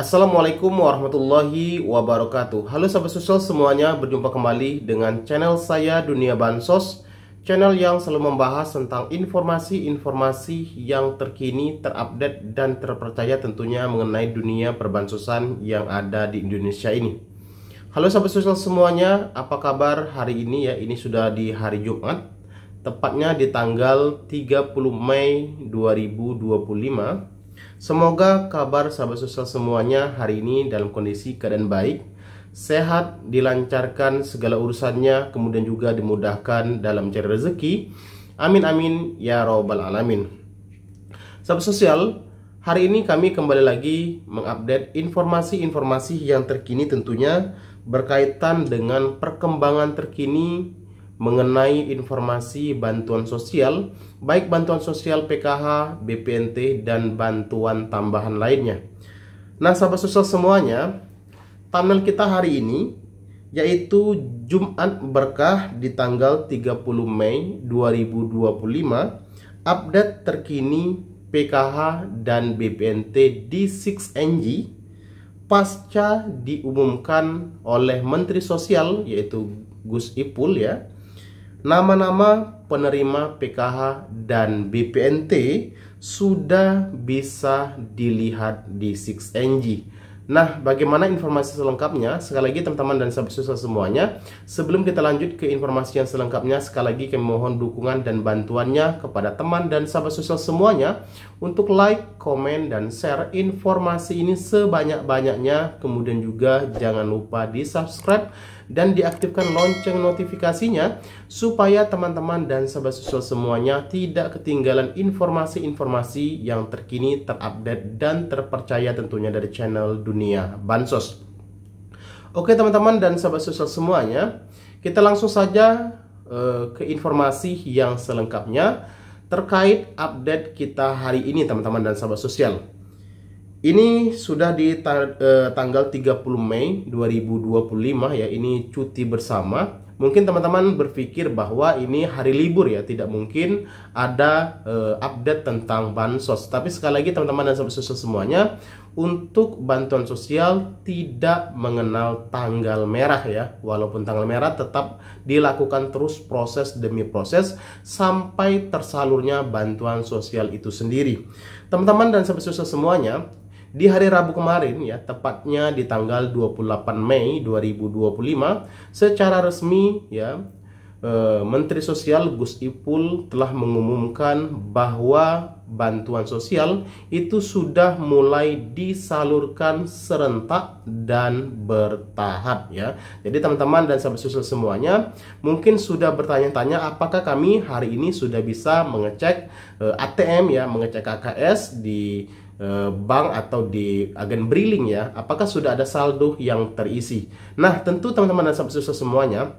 Assalamualaikum warahmatullahi wabarakatuh. Halo sahabat sosial semuanya, berjumpa kembali dengan channel saya Dunia Bansos, channel yang selalu membahas tentang informasi-informasi yang terkini, terupdate dan terpercaya tentunya mengenai dunia perbansosan yang ada di Indonesia ini. Halo sahabat sosial semuanya, apa kabar hari ini ya? Ini sudah di hari Jumat, tepatnya di tanggal 30 Mei 2025. Semoga kabar sahabat sosial semuanya hari ini dalam kondisi keadaan baik, sehat, dilancarkan segala urusannya, kemudian juga dimudahkan dalam cari rezeki. Amin amin ya robbal alamin. Sahabat sosial, hari ini kami kembali lagi mengupdate informasi-informasi yang terkini tentunya berkaitan dengan perkembangan terkini mengenai informasi bantuan sosial, baik bantuan sosial PKH, BPNT, dan bantuan tambahan lainnya. Nah sahabat sosial semuanya, thumbnail kita hari ini yaitu Jumat Berkah di tanggal 30 Mei 2025, update terkini PKH dan BPNT di 6NG pasca diumumkan oleh Menteri Sosial yaitu Gus Ipul ya. Nama-nama penerima PKH dan BPNT sudah bisa dilihat di 6NG. Nah, bagaimana informasi selengkapnya? Sekali lagi teman-teman dan sahabat sosial semuanya, sebelum kita lanjut ke informasi yang selengkapnya, sekali lagi kami mohon dukungan dan bantuannya kepada teman dan sahabat sosial semuanya untuk like, komen, dan share informasi ini sebanyak-banyaknya. Kemudian juga jangan lupa di subscribe dan diaktifkan lonceng notifikasinya supaya teman-teman dan sahabat sosial semuanya tidak ketinggalan informasi-informasi yang terkini, terupdate, dan terpercaya tentunya dari channel Dunia Bansos. Oke teman-teman dan sahabat sosial semuanya, kita langsung saja ke informasi yang selengkapnya terkait update kita hari ini teman-teman dan sahabat sosial. Ini sudah di tanggal 30 Mei 2025 ya, ini cuti bersama. Mungkin teman-teman berpikir bahwa ini hari libur ya, tidak mungkin ada update tentang bansos. Tapi sekali lagi teman-teman dan sahabat sosial semuanya, untuk bantuan sosial tidak mengenal tanggal merah ya. Walaupun tanggal merah tetap dilakukan terus proses demi proses sampai tersalurnya bantuan sosial itu sendiri. Teman-teman dan sahabat sosial semuanya, di hari Rabu kemarin ya, tepatnya di tanggal 28 Mei 2025, secara resmi ya, Menteri Sosial Gus Ipul telah mengumumkan bahwa bantuan sosial itu sudah mulai disalurkan serentak dan bertahap ya. Jadi teman-teman dan sahabat sosial semuanya mungkin sudah bertanya-tanya apakah kami hari ini sudah bisa mengecek ATM ya, mengecek KKS di bank atau di agen briling ya, apakah sudah ada saldo yang terisi. Nah tentu teman-teman dan sahabat sosial semuanya,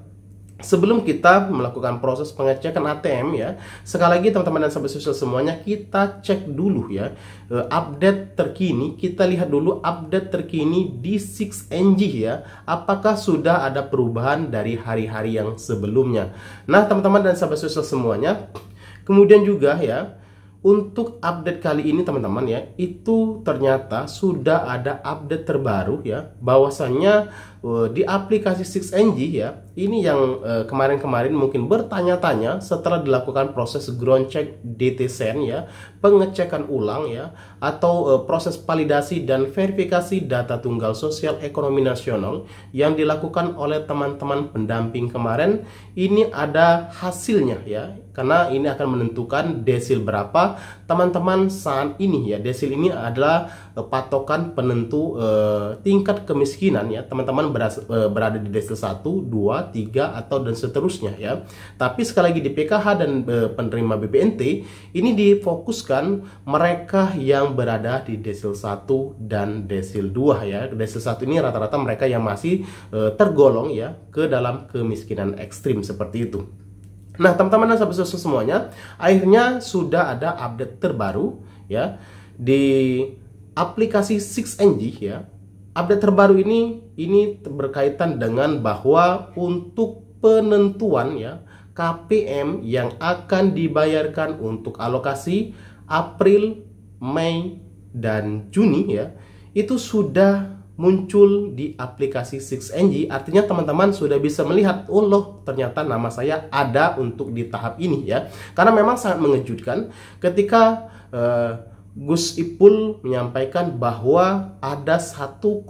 sebelum kita melakukan proses pengecekan ATM ya, sekali lagi teman-teman dan sahabat sosial semuanya, kita cek dulu ya update terkini. Kita lihat dulu update terkini di 6NG ya, apakah sudah ada perubahan dari hari-hari yang sebelumnya. Nah teman-teman dan sahabat sosial semuanya, kemudian juga ya, untuk update kali ini teman-teman ya, itu ternyata sudah ada update terbaru ya, bahwasannya di aplikasi 6NG ya, ini yang kemarin-kemarin mungkin bertanya-tanya setelah dilakukan proses ground check DTSEN ya, pengecekan ulang ya, atau proses validasi dan verifikasi data tunggal sosial ekonomi nasional yang dilakukan oleh teman-teman pendamping kemarin. Ini ada hasilnya ya, karena ini akan menentukan desil berapa teman-teman saat ini ya. Desil ini adalah patokan penentu tingkat kemiskinan ya, teman-teman berada di desil 1, 2, 3 atau dan seterusnya ya. Tapi sekali lagi di PKH dan penerima BPNT ini difokuskan mereka yang berada di desil 1 dan desil 2 ya. Desil 1 ini rata-rata mereka yang masih tergolong ya ke dalam kemiskinan ekstrim seperti itu. Nah teman-teman dan sahabat sosial semuanya, akhirnya sudah ada update terbaru ya di aplikasi 6NG ya. Update terbaru ini berkaitan dengan bahwa untuk penentuan ya KPM yang akan dibayarkan untuk alokasi April, Mei, dan Juni ya, itu sudah muncul di aplikasi 6ng. Artinya teman-teman sudah bisa melihat, oh loh, ternyata nama saya ada untuk di tahap ini ya. Karena memang sangat mengejutkan ketika Gus Ipul menyampaikan bahwa ada 1,8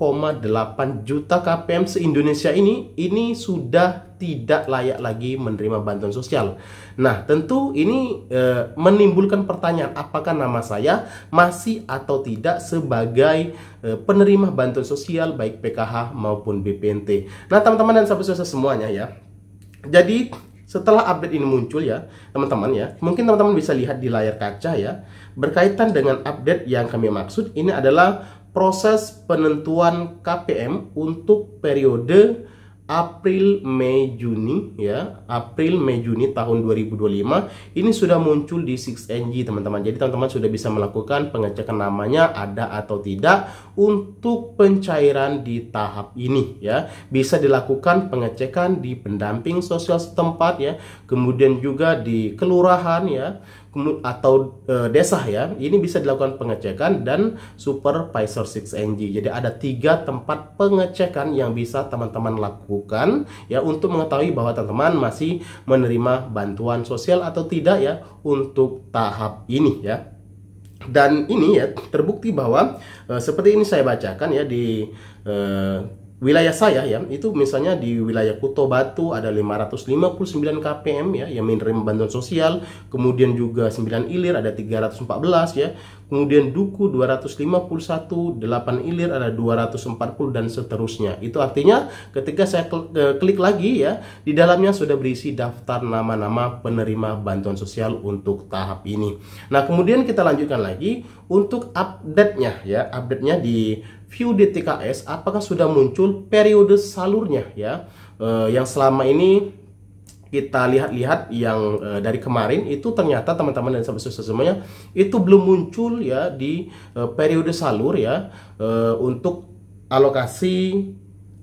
juta KPM se-Indonesia ini sudah tidak layak lagi menerima bantuan sosial. Nah, tentu ini menimbulkan pertanyaan, apakah nama saya masih atau tidak sebagai penerima bantuan sosial baik PKH maupun BPNT. Nah, teman-teman dan sahabat-sahabat semuanya ya. Jadi setelah update ini muncul ya, teman-teman ya, mungkin teman-teman bisa lihat di layar kaca ya, berkaitan dengan update yang kami maksud, ini adalah proses penentuan KPM untuk periode April, Mei, Juni ya, April, Mei, Juni tahun 2025 ini sudah muncul di 6ng teman-teman. Jadi teman-teman sudah bisa melakukan pengecekan namanya ada atau tidak untuk pencairan di tahap ini ya. Bisa dilakukan pengecekan di pendamping sosial setempat ya, kemudian juga di kelurahan ya, atau desa ya. Ini bisa dilakukan pengecekan dan supervisor 6ng. Jadi ada 3 tempat pengecekan yang bisa teman-teman lakukan ya, untuk mengetahui bahwa teman-teman masih menerima bantuan sosial atau tidak ya untuk tahap ini ya. Dan ini ya terbukti bahwa seperti ini saya bacakan ya di wilayah saya ya, itu misalnya di wilayah Kuto Batu ada 559 KPM ya yang menerima bantuan sosial, kemudian juga 9 Ilir ada 314 ya, kemudian Duku 251, 8 Ilir ada 240 dan seterusnya. Itu artinya ketika saya klik lagi ya, di dalamnya sudah berisi daftar nama-nama penerima bantuan sosial untuk tahap ini. Nah, kemudian kita lanjutkan lagi untuk update-nya ya, update-nya di View DTKS, apakah sudah muncul periode salurnya ya, yang selama ini kita lihat-lihat yang dari kemarin itu ternyata teman-teman dan sahabat semuanya itu belum muncul ya di periode salur ya, untuk alokasi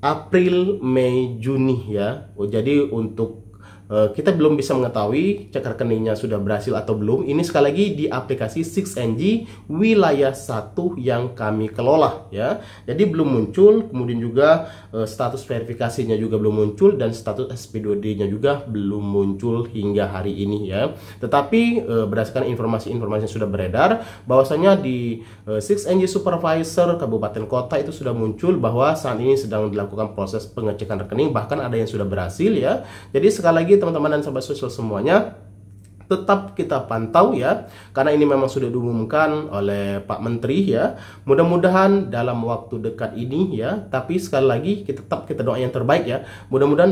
April, Mei, Juni ya. Jadi untuk kita belum bisa mengetahui cek rekeningnya sudah berhasil atau belum. Ini sekali lagi di aplikasi 6ng wilayah 1 yang kami kelola ya. Jadi belum muncul, kemudian juga status verifikasinya juga belum muncul, dan status SP2D-nya juga belum muncul hingga hari ini ya. Tetapi berdasarkan informasi-informasi yang sudah beredar, bahwasanya di 6ng Supervisor Kabupaten Kota itu sudah muncul bahwa saat ini sedang dilakukan proses pengecekan rekening, bahkan ada yang sudah berhasil ya. Jadi sekali lagi teman-teman dan sahabat sosial semuanya, tetap kita pantau ya, karena ini memang sudah diumumkan oleh Pak Menteri ya. Mudah-mudahan dalam waktu dekat ini ya, tapi sekali lagi kita doa yang terbaik ya. Mudah-mudahan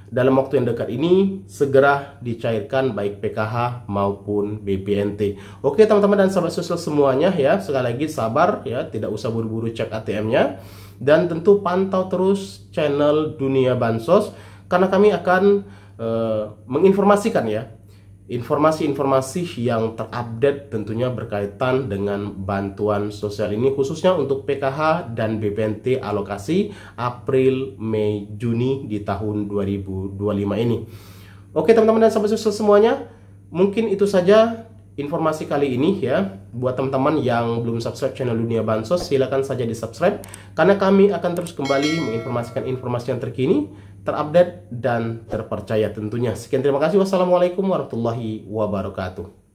dalam waktu yang dekat ini segera dicairkan baik PKH maupun BPNT. Oke teman-teman dan sahabat sosial semuanya ya, sekali lagi sabar ya, tidak usah buru-buru cek ATM-nya, dan tentu pantau terus channel Dunia Bansos, karena kami akan menginformasikan ya, informasi-informasi yang terupdate tentunya berkaitan dengan bantuan sosial ini, khususnya untuk PKH dan BPNT alokasi April, Mei, Juni di tahun 2025 ini. Oke teman-teman dan sahabat sosial semuanya, mungkin itu saja informasi kali ini ya. Buat teman-teman yang belum subscribe channel Dunia Bansos, silakan saja di subscribe, karena kami akan terus kembali menginformasikan informasi yang terkini, terupdate, dan terpercaya tentunya. Sekian, terima kasih. Wassalamualaikum warahmatullahi wabarakatuh.